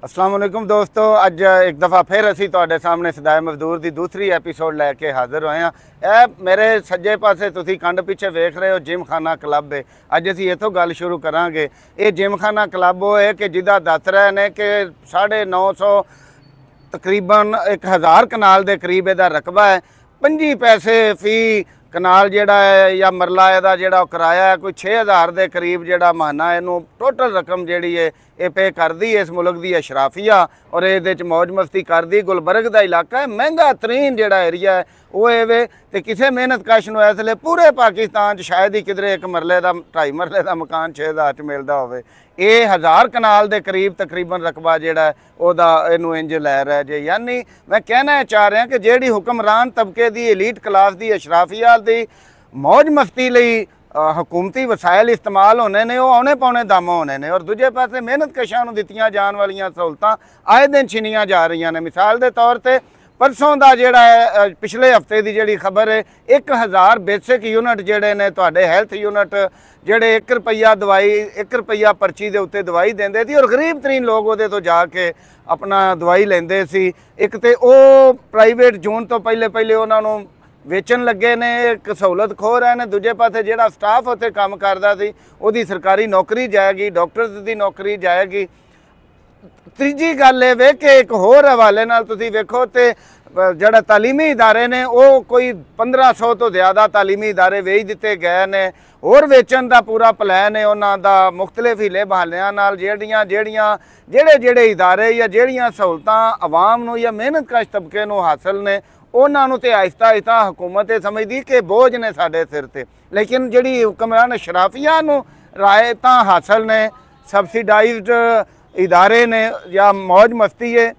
अस्सलाम वालेकुम दोस्तों, अज एक दफ़ा फिर असी तुहाडे सामने सदाए मजदूर की दूसरी एपीसोड लैके हाज़र होए हैं। यह मेरे सज्जे पासे तुसी कंध पिछे वेख रहे हो जिम खाना क्लब है। अज असी इत्थों गल शुरू करांगे। ये जिम खाना क्लब वो है कि जिदा दस रहे ने कि 950 तकरीबन 1000 कनाल के करीब इहदा रकबा है। 25 पैसे फी कनाल जिहड़ा है या मरला इहदा जिहड़ा किराया है, कोई 6000 के करीब जिहड़ा महीना इनू टोटल रकम जिहड़ी है ये पे करती है। इस मुल्क की अशराफिया और ये मौज मस्ती करती। गुलबर्ग का इलाका है, महंगा तरीन जिहड़ा एरिया है वो एवे तो किसी मेहनत कश नूं इसलिए पूरे पाकिस्तान शायद ही किधरे एक मरले का 2.5 मरले का मकान 6000 च मिलता होवे। ये 1000 कनाल के करीब तकरीबन रकबा जिहड़ा है ओहदा इनू इंज लै रहा जे। यानी मैं कहना चाह रहा कि जिहड़ी हुक्मरान तबके की एलीट क्लास की अशराफिया की मौज मस्ती लई हुकूमती वसायल इस्तेमाल होने ने वो औने पौने दम होने ने और दूजे पासे मेहनत कशां नूं दित्तियां जाण वालियां सहूलतां आए दिन छिनियां जा रही ने। मिसाल के तौर पर परसों का जिहड़ा है पिछले हफ्ते की जिहड़ी खबर है 1000 बेसिक यूनिट जिहड़े ने तुहाडे हैल्थ यूनिट जिहड़े 1 रुपया दवाई 1 रुपया पर्ची के उत्ते दवाई देंदे सी और गरीब तरीन लोग उहदे तो जाके अपना दवाई लेंदे सी। एक तो वो प्राइवेट जून तो पहले उन्हां नूं वेचन लगे ने, एक सहूलत खो रहे हैं। दूजे पासे जिहड़ा स्टाफ उत्ते काम करदा सी उहदी सरकारी नौकरी जाएगी, डॉक्टर्स की नौकरी जाएगी। तीजी गल ये वे कि एक होर हवाले नाल तुसीं वेखो तो जिहड़ा तालीमी इदारे ने वो कोई 1500 तो ज़्यादा तालीमी इदारे वेच दिते गए ने। होर वेचन का पूरा प्लैन है उन्हां दा मुख्तलिफ हीले बहालियां नाल जेड़े इदारे या जेड़ियां सहूलतां आवाम नूं या मेहनत कश तबके नूं हासिल ने उन्होंने तो आहिस्ता आहिस्ता हुकूमत समझदी कि बोझ ने साडे सिर ते। लेकिन जिहड़ी हुक्मरान शराफिया नूं रायतां हासिल ने, सबसिडाइज्ड इदारे ने या मौज मस्ती है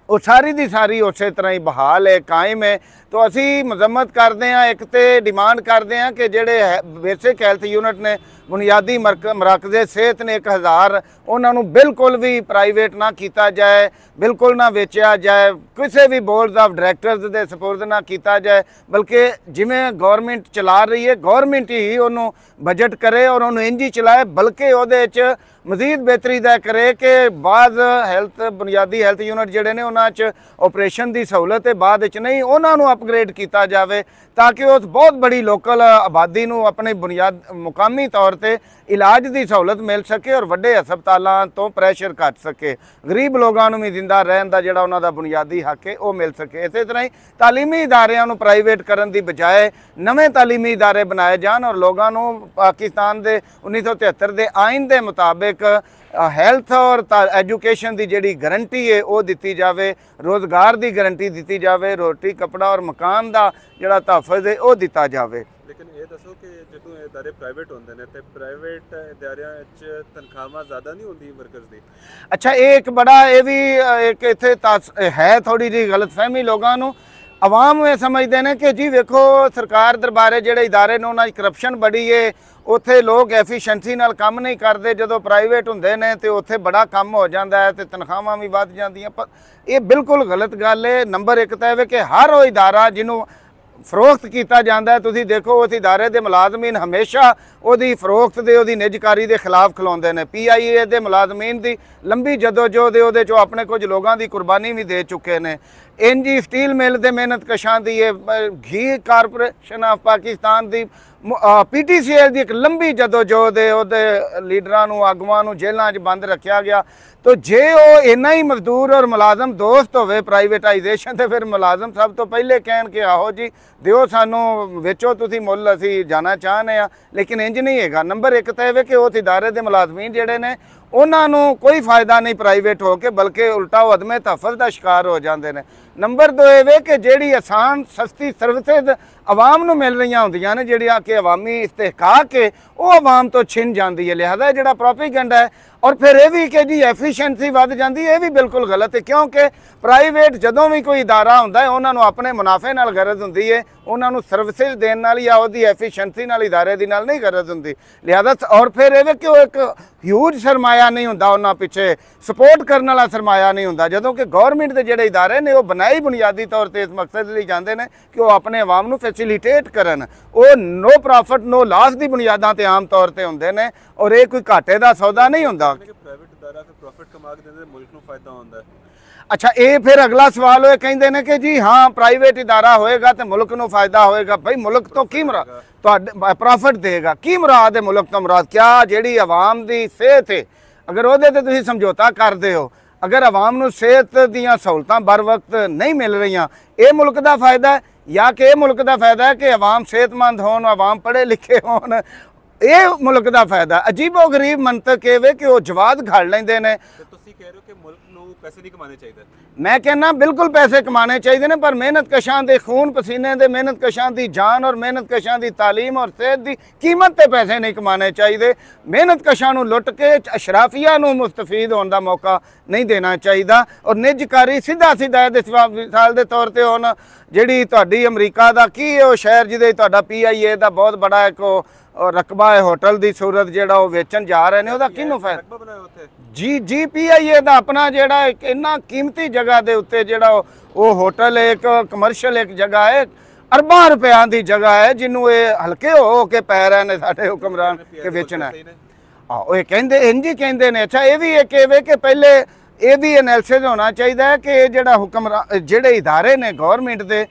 वो सारी दी सारी उस तरह ही बहाल है, कायम है। तो असी मजम्मत करते हैं, एक तो डिमांड करते हैं कि जेडे बेसिक हैल्थ यूनिट ने बुनियादी मराकज़े सेहत ने 1000 उन्होंने बिल्कुल भी प्राइवेट ना किया जाए, बिल्कुल ना बेचा जाए, किसी भी बोर्ड ऑफ डायरैक्टर्स के सपुर्द ना किया जाए, बल्कि जिमें गौरमेंट चला रही है गौरमेंट ही उन्होंने बजट करे और उन्होंने इंज ही चलाए, बल्कि वो मजीद बेहतरी दा करे कि बाद हैल्थ बुनियादी हैल्थ यूनिट जिहड़े ने उन्हां च ऑपरेशन की सहूलत है, बाद नहीं उन्होंने अपग्रेड किया जाए ताकि उस बहुत बड़ी लोकल आबादी नूं अपने बुनियाद मुकामी तौर पर इलाज की सहूलत मिल सके और वड्डे हस्पतालों तो प्रैशर घट सके, गरीब लोगों भी जिंदा रहन का जिहड़ा उन्हां दा बुनियादी हक है वो मिल सके। इस तरह ही तालीमी इदारियां नूं प्राइवेट करन दी बजाय नवे तालीमी इदारे बनाए जान और लोगों नूं पाकिस्तान के 1973 के आइन के मुताबिक हैल्थ और एजुकेशन की जिहड़ी गारंटी है वो दी जाए, रोज़गार की गारंटी दी जाए, रोटी कपड़ा और मकान का जिहड़ा तहफ़्फ़ुज़ है वो दिता जाए। लेकिन ये दसो कि जो इदारे प्राइवेट होंदे ने ते प्राइवेट इदारियां च तनख्वाहां ज़्यादा नहीं होंदी मरकज़ दी? अच्छा, ये एक बड़ा ये भी एक इत्थे है थोड़ी जी गलतफहमी लोगों नूं। आवाम में समझते हैं कि जी वेखो सरकार दरबारे जिहड़े इदारे ने उन्हां दी करप्शन बड़ी है, उत्थे लोग एफिशेंसी नाल काम नहीं करते, जो प्राइवेट होंदे ने तो उत्थे बड़ा काम हो जाता है तो तनख्वाहां भी वध जांदियां। पर ये बिल्कुल गलत गल है। नंबर एक तो है कि हर वो इदारा जिन्हों फरोख्त किया जाता है, तुसीं देखो उस इदारे के मुलाजमीन हमेशा उहदी फरोख्त दे उहदी निजकारी के खिलाफ खलोंदे ने। PIA के मुलाजमीन की लंबी जदोजहद उहदे चों अपने कुछ लोगों की कुर्बानी भी दे चुके हैं। NG स्टील मिल के मेहनत कशां दी है, घी कारपोरेशन ऑफ पाकिस्तान की PTCL की एक लंबी जदोजहद है, उहदे लीडरां नूं आगुआं नूं जेलां 'च बंद रखा गया। तो जे वो इन्ना ही मजदूर और मुलाजम दोस्त होवे प्राइवेटाइजेशन तो फिर मुलाजम सब तो पहले कहन कि आहो जी दिओ सानू वेचो तुसीं मुल असीं जाना चाहते हैं, लेकिन इंज नहीं है। नंबर एक तो है कि उस इदारे के मुलाजमीन जिहड़े ने उन्होंने कोई फायदा नहीं प्राइवेट हो के, बल्कि उल्टा वो अदमे तहफ़्फ़ुज़ का शिकार हो जाते हैं। नंबर दो ये कि जिहड़ी आसान सस्ती सर्विसेज आवाम नूं मिल रही होंदियां ने, जिहड़ियां कि अवामी इस्तेहकाक है वो आवाम तो छिन जाती है। लिहाजा जिहड़ा प्रोपेगेंडा है और फिर यह भी कि जी एफिशिएंसी वध जाती है, यह भी बिल्कुल गलत है। क्योंकि प्राइवेट जदों भी कोई इदारा होंदा है उन्होंने अपने मुनाफे नाल गरज होंदी है, उन्होंने सर्विसेज देने नाल या उहदी एफिशिएंसी नाल इदारे दी नाल नहीं गरज होंदी। लिहाजा और फिर यह कि वो एक ह्यूज सरमाया नहीं होंदा, उन्हां पिछे सपोर्ट करने वाला सरमाया नहीं होंदा। जदों कि गौरमेंट के जिहड़े इदारे ने वो बनाई बुनियादी तौर पर इस मकसद लई जांदे ने कि वो अपने आवाम नूं फैसिलिटेट करन। वो नो प्रॉफिट नो लॉस की बुनियादां ते आम तौर पर होंदे ने और ये कोई घाटे का सौदा नहीं होंदा। प्राइवेट इदारा फिर प्रॉफिट कमा के देंदे मुल्क ਨੂੰ ਫਾਇਦਾ ਹੁੰਦਾ ਹੈ। अच्छा, ये फिर अगला सवाल होए कहते हैं कि जी हाँ प्राइवेट इदारा होएगा तो मुल्क ਨੂੰ फायदा होएगा। भाई मुल्क तो की मुराद ਤੁਹਾਡੇ प्रॉफिट देगा, की मुराद है मुल्क तो मुराद क्या ਜਿਹੜੀ आवाम ਦੀ ਸਿਹਤ है अगर ਉਹਦੇ ਤੇ ਤੁਸੀਂ ਸਮਝੌਤਾ ਕਰਦੇ ਹੋ, अगर आवाम ਨੂੰ ਸਿਹਤ ਦੀਆਂ ਸਹੂਲਤਾਂ बर वक्त नहीं मिल रही, ये मुल्क ਦਾ फायदा है या कि ਇਹ ਮੁਲਕ ਦਾ फायदा है कि आवाम सेहतमंद होन, आवाम पढ़े लिखे होन, ਇਹ मुल्क ਦਾ फायदा। अजीबो गरीब मंतक ਇਹ ਵੇ ਕਿ ਉਹ ਜਵਾਦ ਘੜ ਲੈਂਦੇ ਨੇ। ਤੁਸੀਂ ਕਹਿ ਰਹੇ ਹੋ ਕਿ ਮੁਲਕ ਨੂੰ ਪੈਸੇ ਨਹੀਂ ਕਮਾਣੇ ਚਾਹੀਦੇ। मैं कहना बिल्कुल पैसे कमाने चाहिए ने, पर मेहनत कशां दे खून पसीने दे, मेहनत कशां दी जान और मेहनत कशां दी तालीम और सेहत दी कीमत ते पैसे नहीं कमाने चाहिए। मेहनत कशां नूं लुट के अशराफिया नूं मुस्तफीद होने का मौका नहीं देना चाहिए। और निजकारी सीधा सीधा मिसाल के तौर पर हुण जिहड़ी तुहाडी अमरीका दा की वो शहर जिहदे तुहाडा PIA दा बहुत बड़ा एक रकबा है होटल की सूरत जिहड़ा वो वेचन जा रहे हैं, ਉਹਦਾ किहनूं फायदा? जी PIA ਦਾ अपना ਜਿਹੜਾ ਇੱਕ ਇੰਨਾ ਕੀਮਤੀ ਜਗ੍ਹਾ ਦੇ ਉੱਤੇ ਜਿਹੜਾ ਉਹ ਹੋਟਲ ਇੱਕ ਕਮਰਸ਼ੀਅਲ ਇੱਕ ਜਗ੍ਹਾ ਹੈ, ਅਰਬਾਂ ਰੁਪਿਆਂ ਦੀ ਜਗ੍ਹਾ ਹੈ, ਜਿਹਨੂੰ ਇਹ ਹਲਕੇ ਹੋ ਕੇ ਪੈ ਰਹੇ ਨੇ ਸਾਡੇ ਹੁਕਮਰਾਨ ਕਿ ਵੇਚਣਾ ਹੈ। ਉਹ ਇਹ ਕਹਿੰਦੇ ਇੰਜ ਹੀ ਕਹਿੰਦੇ ਨੇ। ਅੱਛਾ, ਇਹ ਵੀ ਇਹ ਕਹਵੇ ਕਿ ਪਹਿਲੇ ਇਹ ਵੀ ਐਨਾਲਿਸਿਸ ਹੋਣਾ ਚਾਹੀਦਾ ਹੈ ਕਿ ਇਹ ਜਿਹੜਾ ਹੁਕਮਰਾਨ ਜਿਹੜੇ ਇਦਾਰੇ ਨੇ ਗਵਰਨਮੈਂਟ ਦੇ,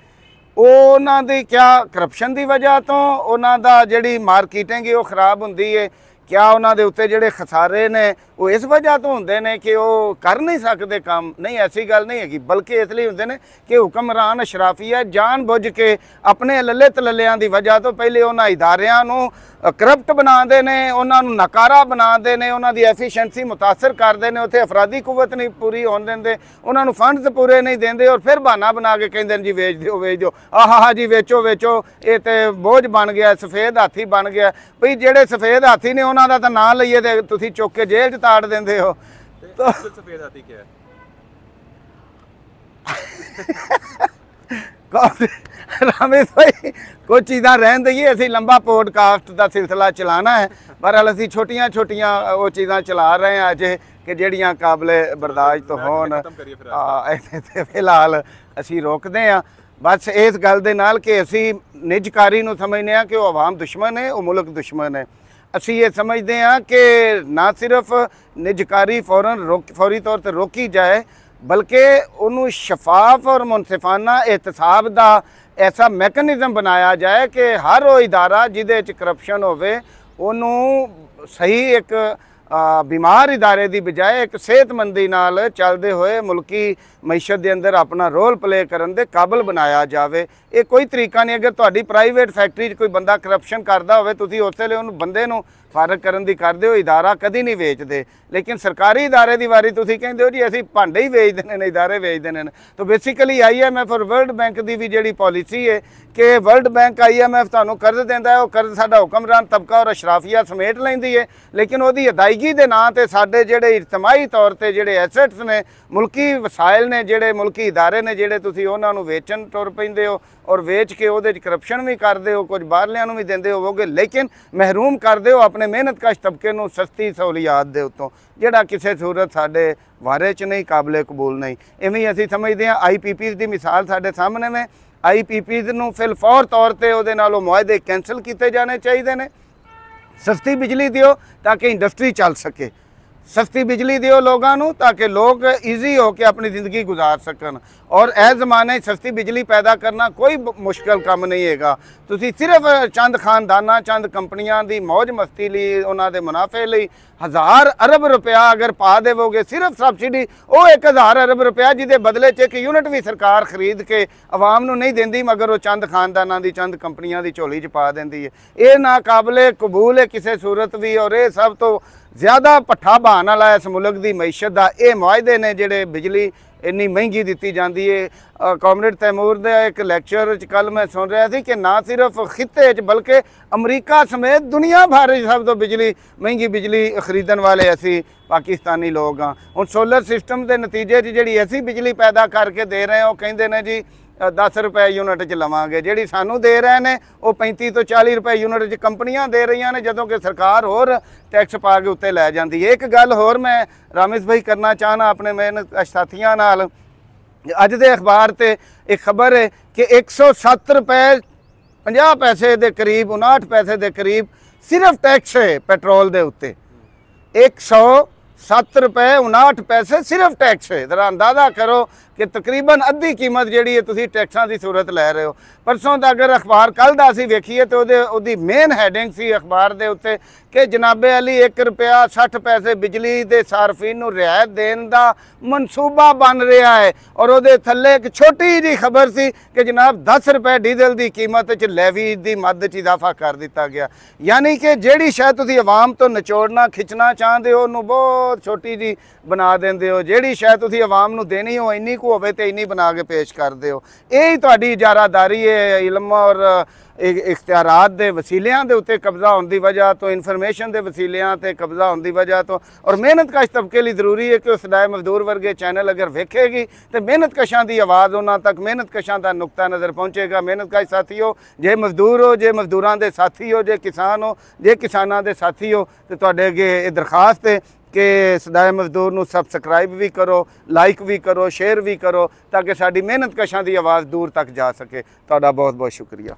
ਉਹਨਾਂ ਦੀ क्या करप्शन की वजह तो ਉਹਨਾਂ ਦਾ ਜਿਹੜੀ ਮਾਰਕੀਟਿੰਗ है वो खराब ਹੁੰਦੀ है, क्या उन्होंने उत्ते जिहड़े खसारे ने वो इस वजह तो होंदे ने कि वो कर नहीं सकते काम? नहीं, ऐसी गल नहीं हैगी, बल्कि इसलिए होंदे ने कि हुक्मरान अशराफिया जान बुझ के अपने लल्ले तलल्लियां दी वजह तो पहले उन्हां इदारियां नूं करप्ट बनाते ने, उन्होंने नकारा बनाते ने, उन्होंने एफिशिएंसी मुतासर करते हैं, उत्थे अफराधी कुवत नहीं पूरी होने देंगे, उन्होंने फंड्स पूरे नहीं देंगे और फिर बहाना बना के कहते हैं जी वेच दो आहा जी वेचो वेचो, ये तो बोझ बन गया, सफेद हाथी बन गया। भाई जेडे सफेद हाथी ने उन्हों का नाम लईए तो तुसीं चुक के जेल च ताड़ देंदे हो। तो सफेद हाथी क्या है? रामेश भाई कुछ चीज़ां रहन दईए, असीं लंबा पॉडकास्ट का सिलसिला चलाना है, पर असीं छोटियां छोटियां वो चीज़ां चला रहे हैं अजे कि ਜਿਹੜੀਆਂ काबिले बर्दाश्त होण। फिलहाल असीं रोकते हैं बस इस गल दे नाल कि असीं निजकारी नूं समझने हैं कि वो आवाम दुश्मन है, वो मुल्क दुश्मन है। असीं ये समझते हैं कि ना सिर्फ निजकारी फौरी तौर पर रोकी जाए, बल्कि उन्होंने शफाफ और मुनसिफाना एहतसाब का ऐसा मैकेनिज़म बनाया जाए कि हर वो इदारा जिहदे च करप्शन होवे उन्होंने सही एक बीमार इदारे की बजाय एक सेहतमंदी नाल चलते हुए मुल्की मैशत के अंदर अपना रोल प्ले करने के काबिल बनाया जाए। ये कोई तरीका नहीं। अगर तुहाडी प्राइवेट फैक्ट्री कोई बंदा करप्शन करता हो, तुसीं उस वेले उन्होंने बंदे नूं फारग करन दी करदे हो, इदारा कदी नहीं वेचते। लेकिन सरकारी इदारे की वारी तुसीं कहंदे हो जी असीं भांडे ही वेच देने ने, इदारे वेच देने ने। तो बेसिकली IMF और वर्ल्ड बैंक की भी जिहड़ी पॉलिसी है कि वर्ल्ड बैंक IMF तुहानूं कर्ज दिंदा है, वो कर्ज साडा हुक्मरान तबका और अशराफिया समेट लैंदी है, लेकिन उहदी अदायगी दे नां ते साडे जिहड़े इज्तमाही तौर ते जिहड़े एसेट्स ने, मुल्की वसाइल ने, जिहड़े मुल्की इदारे ने, जिहड़े तुसीं उहनां नूं वेचण तुर पैंदे हो और वेच के वो करप्शन भी करते हो, कुछ बाहरलियां नूं भी देंदे होवोगे, लेकिन महरूम करते हो अपने मेहनत कश तबके नूं सस्ती सहूलियात दे उत्तों, जिहड़ा किसी सूरत साडे वारे च नहीं, काबिले कबूल नहीं। इवें ही असीं समझदे हां IPPs की मिसाल साडे सामने में। IPPs नूं फिल फौर तौर पर उहदे नालों मुआहदे कैंसल किए जाने चाहिए ने। सस्ती बिजली दिओ ताकि इंडस्ट्री चल सके, सस्ती बिजली दिओ लोगों को ताकि लोग ईजी हो के अपनी ज़िंदगी गुजार सकन। और ए ज़माने सस्ती बिजली पैदा करना कोई मुश्किल काम नहीं है। तुसी सिर्फ चंद खानदाना, चंद कंपनियां दी मौज मस्ती लई, उन्हां दे मुनाफे लई 1000 अरब रुपया अगर पा देवोगे सिर्फ सबसिडी, वो 1000 अरब रुपया जिहदे बदले च एक यूनिट भी सरकार खरीद के आवाम नूं नहीं देंदी, मगर वो चंद खानदाना दी, चंद कंपनियां दी झोली च पा देंदी है। ये नाकाबिले कबूल है किसी सूरत भी। और ये सब तो ज़्यादा पट्ठा बहान वाला इस मुल्क की मैशत का ये मुआहदे ने जिहड़े बिजली इन्नी महंगी दी जाती है। कॉमरेड तैमूर दे एक लैक्चर कल मैं सुन रहा थी कि ना सिर्फ खिते बल्कि अमरीका समेत दुनिया भर सब तो बिजली महंगी बिजली खरीदण वाले असी पाकिस्तानी लोग हाँ। हुण सोलर सिस्टम के नतीजे जी असी बिजली पैदा करके दे रहे हैं, वो कहते हैं जी 10 रुपए यूनिट च लवांगे, जिहड़ी सानू दे रहे हैं वो 35 तो 40 रुपए यूनिट च कंपनियां दे रही ने, जदों कि सरकार होर टैक्स पा के उत्ते लै जाती है। एक गल होर मैं रामेश भाई करना चाहना अपने मेहनत साथियों नाल। अज दे अखबार ते एक खबर है कि 107 रुपए 50 पैसे के करीब, 59 पैसे के करीब सिर्फ टैक्स है पेट्रोल के उत्ते। 107 ₹7.59 सिर्फ टैक्स है। जरा अंदाज़ा करो कि तकरीबन अद्धी कीमत जी तुम टैक्सा की सूरत लै रहे हो। परसों का अगर अखबार कल का असी वेखीए तो वो मेन हैडिंग सी अखबार के उत्ते कि जनाबे अली ₹1.60 बिजली के सार्फिन नूं रियायत देने का मनसूबा बन रहा है। और वो थले एक छोटी जी खबर सी कि जनाब ₹10 डीजल की कीमत लैवी की मद च इजाफा कर दिता गया। यानी कि जिहड़ी शायद तुसीं आवाम तो निचोड़ना खिंचना चाहते हो उन्होंने बहुत छोटी जी बना देंदे हो। जिहड़ी शायद तुसीं आवाम नूं देनी हो इन्नी को होवे ते इन्नी बना के पेश करते हो। यही तुहाडी इजारादारी है। इल्म और इख्तियारात दे वसीलियां दे उत्ते कब्जा होने की वजह तो, इन्फॉर्मेशन के वसीलियां ते कब्जा होने की वजह तो, और मेहनत कश तबके लिए जरूरी है कि उस सदाए मजदूर वर्गे चैनल अगर वेखेगी तो मेहनत कशां की आवाज़ उन्हां तक, मेहनत कशां का नुकता नज़र पहुँचेगा। मेहनत कश साथी हो, जे मजदूर हो, जे मजदूरां दे साथी हो, जे किसान हो, जे किसानां दे साथी हो, तो तुहाडे अगे ये दरखास्त है कि सदाए मजदूर नूं सबसक्राइब भी करो, लाइक भी करो, शेयर भी करो, ताकि साडी मेहनत कशां की आवाज़ दूर तक जा सके। तुहाडा बहुत बहुत शुक्रिया।